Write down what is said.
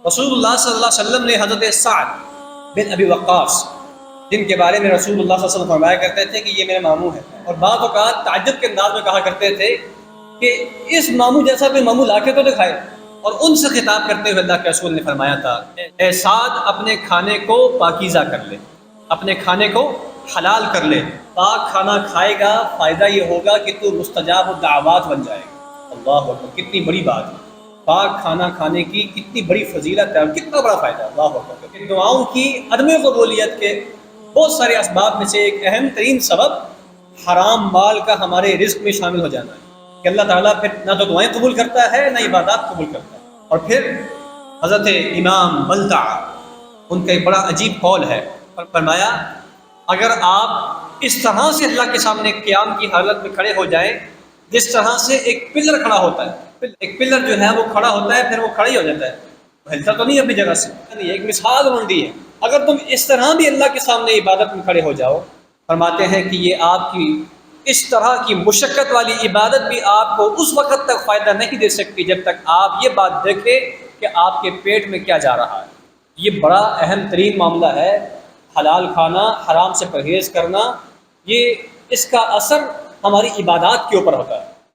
رسول اللہ صلی اللہ علیہ وسلم نے حضرت سعد بن ابی وقاص، جن کے بارے میں رسول اللہ صلی اللہ علیہ وسلم فرمایا کرتے تھے کہ یہ میرے ماموں ہیں، اور بعض اوقات تعجب کے انداز میں کہا کرتے تھے کہ اس ماموں جیسا کوئی ماموں لا کے تو دکھائے، اور ان سے خطاب کرتے ہوئے اللہ کے رسول نے فرمایا تھا، اے سعد اپنے کھانے کو پاکیزہ کر لے، اپنے کھانے کو حلال کر لے، پاک کھانا کھائے گا فائدہ یہ ہوگا کہ تو مستجاب الدعوات بن جائے گا۔ اللہ اکبر، کتنی بڑی بات ہے، پاک کھانا کھانے کی کتنی بڑی فضیلت ہے اور کتنا بڑا فائدہ ہے۔ اللہ اکبر، دعاؤں کی عدم قبولیت کے بہت سارے اسباب میں سے ایک اہم ترین سبب حرام مال کا ہمارے رزق میں شامل ہو جانا ہے، کہ اللہ تعالیٰ پھر نہ تو دعائیں قبول کرتا ہے نہ عبادات قبول کرتا ہے۔ اور پھر حضرت امام بلتع، ان کا ایک بڑا عجیب قول ہے، فرمایا اگر آپ اس طرح سے اللہ کے سامنے قیام کی حالت میں کھڑے ہو جائیں جس طرح سے ایک پلر کھڑا ہوتا ہے، ایک پلر جو ہے وہ کھڑا ہوتا ہے پھر وہ کھڑا ہی ہو جاتا ہے، ہلتا تو نہیں اپنی جگہ سے، ایک مثال انہوں نے دی ہے، اگر تم اس طرح بھی اللہ کے سامنے عبادت میں کھڑے ہو جاؤ، فرماتے ہیں کہ یہ آپ کی اس طرح کی مشقت والی عبادت بھی آپ کو اس وقت تک فائدہ نہیں دے سکتی جب تک آپ یہ بات دیکھیں کہ آپ کے پیٹ میں کیا جا رہا ہے۔ یہ بڑا اہم ترین معاملہ ہے، حلال کھانا، حرام سے پرہیز کرنا، یہ اس کا اثر ہماری عبادات کے اوپر ہوتا ہے۔